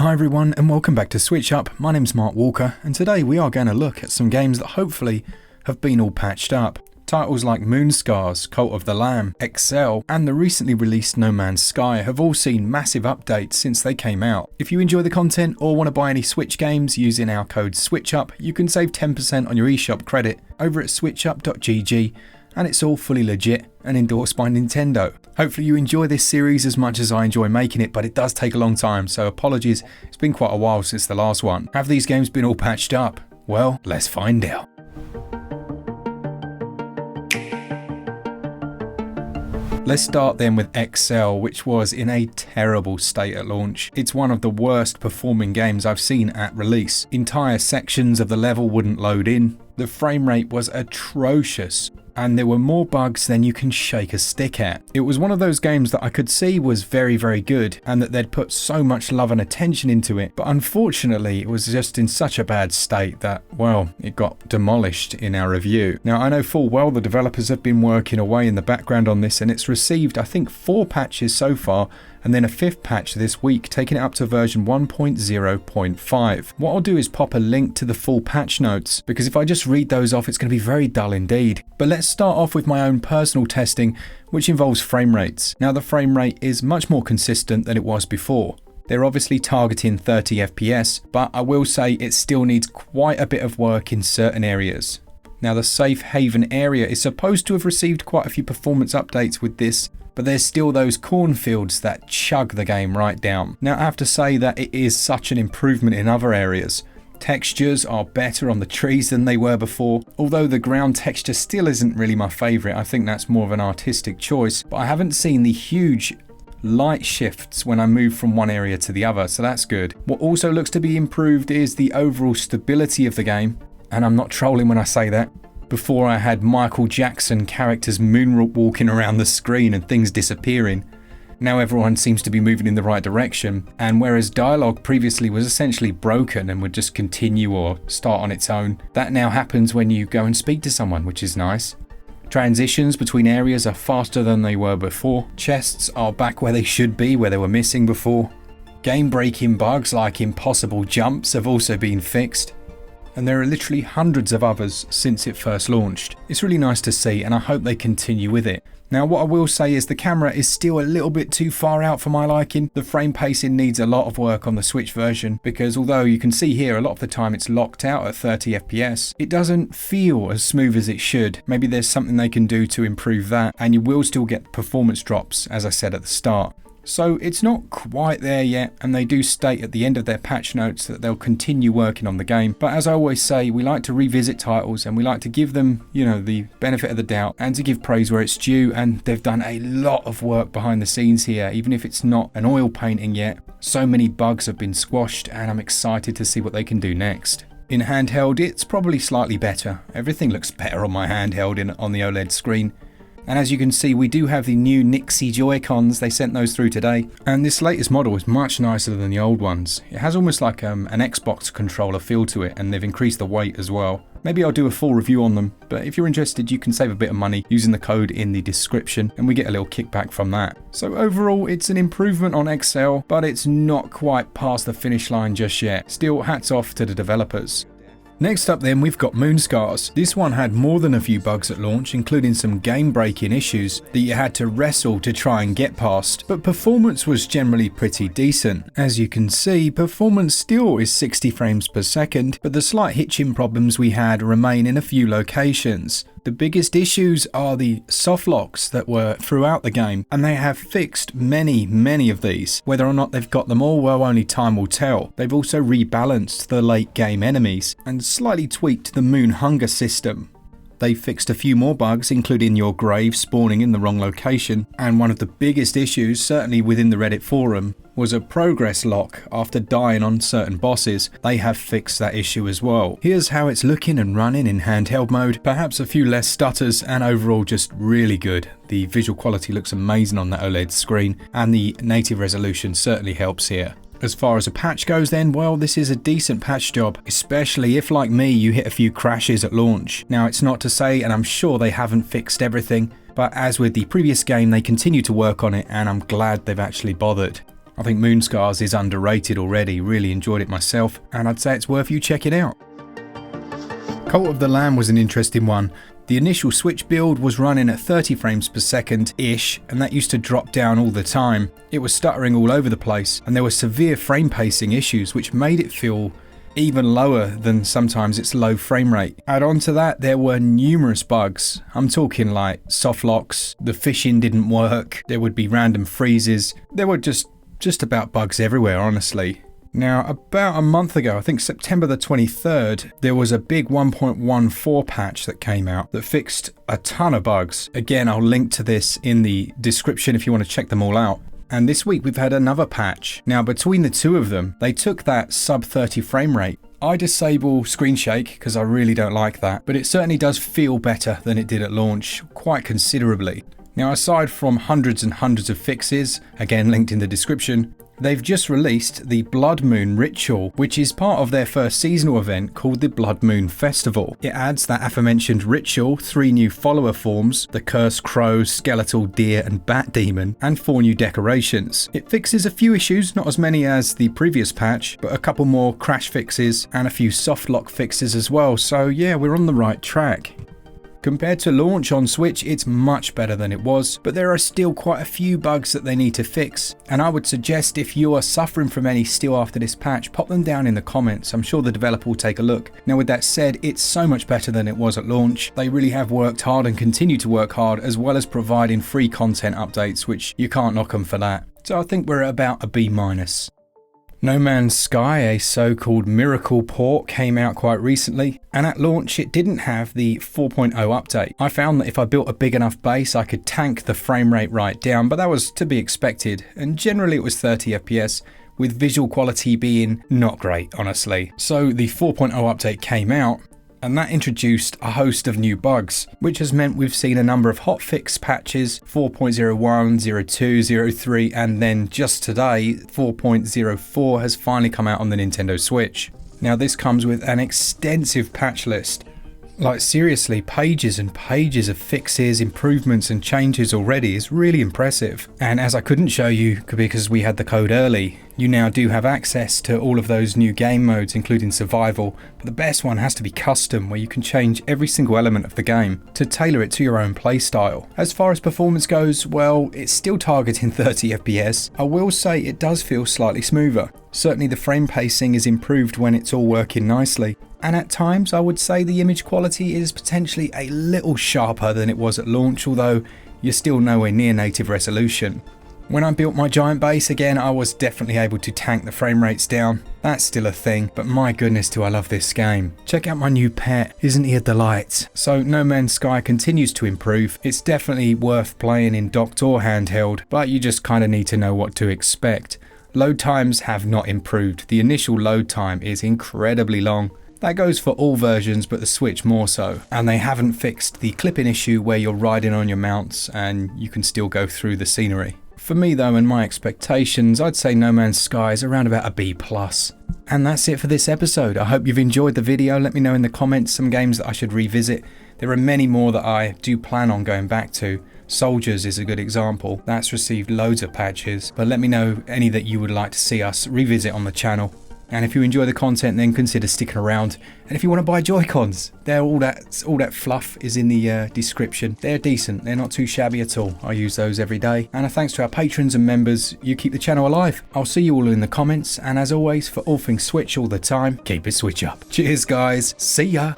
Hi everyone and welcome back to SwitchUp. My name's Mark Walker and today we are going to look at some games that hopefully have been all patched up. Titles like Moonscars, Cult of the Lamb, XEL and the recently released No Man's Sky have all seen massive updates since they came out. If you enjoy the content or want to buy any Switch games using our code SwitchUp, you can save 10% on your eShop credit over at switchup.gg and it's all fully legit and endorsed by Nintendo. Hopefully you enjoy this series as much as I enjoy making it, but it does take a long time, so apologies, it's been quite a while since the last one. Have these games been all patched up? Well, let's find out. Let's start then with XEL, which was in a terrible state at launch. It's one of the worst performing games I've seen at release. Entire sections of the level wouldn't load in, the frame rate was atrocious, and there were more bugs than you can shake a stick at. It was one of those games that I could see was very, very good and that they'd put so much love and attention into it, but unfortunately it was just in such a bad state that, well, it got demolished in our review. Now I know full well the developers have been working away in the background on this and it's received I think 4 patches so far and then a 5th patch this week, taking it up to version 1.0.5. What I'll do is pop a link to the full patch notes, because if I just read those off it's going to be very dull indeed. But let's start off with my own personal testing, which involves frame rates. Now the frame rate is much more consistent than it was before. They're obviously targeting 30 FPS, but I will say it still needs quite a bit of work in certain areas. Now the safe haven area is supposed to have received quite a few performance updates with this, but there's still those cornfields that chug the game right down. Now I have to say that it is such an improvement in other areas. Textures are better on the trees than they were before, although the ground texture still isn't really my favourite. I think that's more of an artistic choice, but I haven't seen the huge light shifts when I move from one area to the other, so that's good. What also looks to be improved is the overall stability of the game, and I'm not trolling when I say that. Before I had Michael Jackson characters moonwalking around the screen and things disappearing. Now everyone seems to be moving in the right direction, and whereas dialogue previously was essentially broken and would just continue or start on its own, that now happens when you go and speak to someone, which is nice. Transitions between areas are faster than they were before. Chests are back where they should be, where they were missing before. Game-breaking bugs like impossible jumps have also been fixed. And there are literally hundreds of others since it first launched. It's really nice to see and I hope they continue with it. Now what I will say is the camera is still a little bit too far out for my liking. The frame pacing needs a lot of work on the Switch version because although you can see here a lot of the time it's locked out at 30 FPS, it doesn't feel as smooth as it should. Maybe there's something they can do to improve that and you will still get performance drops as I said at the start. So it's not quite there yet, and they do state at the end of their patch notes that they'll continue working on the game. But as I always say, we like to revisit titles and we like to give them, the benefit of the doubt and to give praise where it's due, and they've done a lot of work behind the scenes here, even if it's not an oil painting yet. So many bugs have been squashed and I'm excited to see what they can do next. In handheld, it's probably slightly better. Everything looks better on my handheld on the OLED screen. And as you can see, we do have the new Nixie joycons. They sent those through today. And this latest model is much nicer than the old ones. It has almost like an Xbox controller feel to it, and they've increased the weight as well. Maybe I'll do a full review on them, but if you're interested, you can save a bit of money using the code in the description, and we get a little kickback from that. So overall, it's an improvement on XEL, but it's not quite past the finish line just yet. Still, hats off to the developers. Next up then, we've got Moonscars. This one had more than a few bugs at launch, including some game-breaking issues that you had to wrestle to try and get past, but performance was generally pretty decent. As you can see, performance still is 60 frames per second, but the slight hitching problems we had remain in a few locations. The biggest issues are the soft locks that were throughout the game, and they have fixed many of these. Whether or not they've got them all, well, only time will tell. They've also rebalanced the late game enemies and slightly tweaked the moon hunger system. They fixed a few more bugs, including your grave spawning in the wrong location, and one of the biggest issues, certainly within the Reddit forum, was a progress lock after dying on certain bosses. They have fixed that issue as well. Here's how it's looking and running in handheld mode. Perhaps a few less stutters and overall just really good. The visual quality looks amazing on that OLED screen and the native resolution certainly helps here. As far as a patch goes then, well, this is a decent patch job, especially if like me you hit a few crashes at launch. Now it's not to say, and I'm sure they haven't fixed everything, but as with the previous game they continue to work on it and I'm glad they've actually bothered. I think Moonscars is underrated already, really enjoyed it myself, and I'd say it's worth you checking out. Cult of the Lamb was an interesting one. The initial Switch build was running at 30 frames per second-ish, and that used to drop down all the time. It was stuttering all over the place, and there were severe frame pacing issues which made it feel even lower than sometimes its low frame rate. Add on to that, there were numerous bugs. I'm talking like soft locks, the fishing didn't work, there would be random freezes, there were just about bugs everywhere, honestly. Now, about a month ago, I think September the 23rd, there was a big 1.14 patch that came out that fixed a ton of bugs. Again, I'll link to this in the description if you want to check them all out. And this week we've had another patch. Now, between the two of them, they took that sub 30 frame rate. I disable screen shake because I really don't like that, but it certainly does feel better than it did at launch, quite considerably. Now, aside from hundreds and hundreds of fixes, again linked in the description, they've just released the Blood Moon Ritual, which is part of their first seasonal event called the Blood Moon Festival. It adds that aforementioned ritual, 3 new follower forms, the Cursed Crow, Skeletal Deer and Bat Demon, and 4 new decorations. It fixes a few issues, not as many as the previous patch, but a couple more crash fixes and a few soft lock fixes as well, so yeah, we're on the right track. Compared to launch on Switch, it's much better than it was, but there are still quite a few bugs that they need to fix, and I would suggest if you are suffering from any still after this patch, pop them down in the comments. I'm sure the developer will take a look. Now, with that said, it's so much better than it was at launch. They really have worked hard and continue to work hard, as well as providing free content updates, which you can't knock them for that. So I think we're at about a B-. No Man's Sky, a so-called miracle port, came out quite recently, and at launch it didn't have the 4.0 update. I found that if I built a big enough base I could tank the frame rate right down, but that was to be expected, and generally it was 30 FPS, with visual quality being not great, honestly. So the 4.0 update came out, and that introduced a host of new bugs, which has meant we've seen a number of hotfix patches, 4.01, 02, 03, and then just today, 4.04 has finally come out on the Nintendo Switch. Now, this comes with an extensive patch list. Like, seriously, pages and pages of fixes, improvements and changes already is really impressive. And as I couldn't show you because we had the code early, you now do have access to all of those new game modes, including survival, but the best one has to be custom, where you can change every single element of the game to tailor it to your own playstyle. As far as performance goes, well, it's still targeting 30 FPS. I will say it does feel slightly smoother. Certainly the frame pacing is improved when it's all working nicely. And at times I would say the image quality is potentially a little sharper than it was at launch, although you're still nowhere near native resolution. When I built my giant base again, I was definitely able to tank the frame rates down. That's still a thing, but my goodness do I love this game. Check out my new pet, isn't he a delight? So No Man's Sky continues to improve. It's definitely worth playing in docked or handheld, but you just kind of need to know what to expect. Load times have not improved. The initial load time is incredibly long. That goes for all versions, but the Switch more so. And they haven't fixed the clipping issue where you're riding on your mounts and you can still go through the scenery. For me though, and my expectations, I'd say No Man's Sky is around about a B+. And that's it for this episode. I hope you've enjoyed the video. Let me know in the comments some games that I should revisit. There are many more that I do plan on going back to. Soldiers is a good example. That's received loads of patches, but let me know any that you would like to see us revisit on the channel. And if you enjoy the content, then consider sticking around. And if you want to buy joycons, all that fluff is in the description. They're decent, they're not too shabby at all. I use those every day. And a thanks to our patrons and members, you keep the channel alive. I'll see you all in the comments, and as always, for all things Switch all the time, keep it Switch up. Cheers guys, see ya!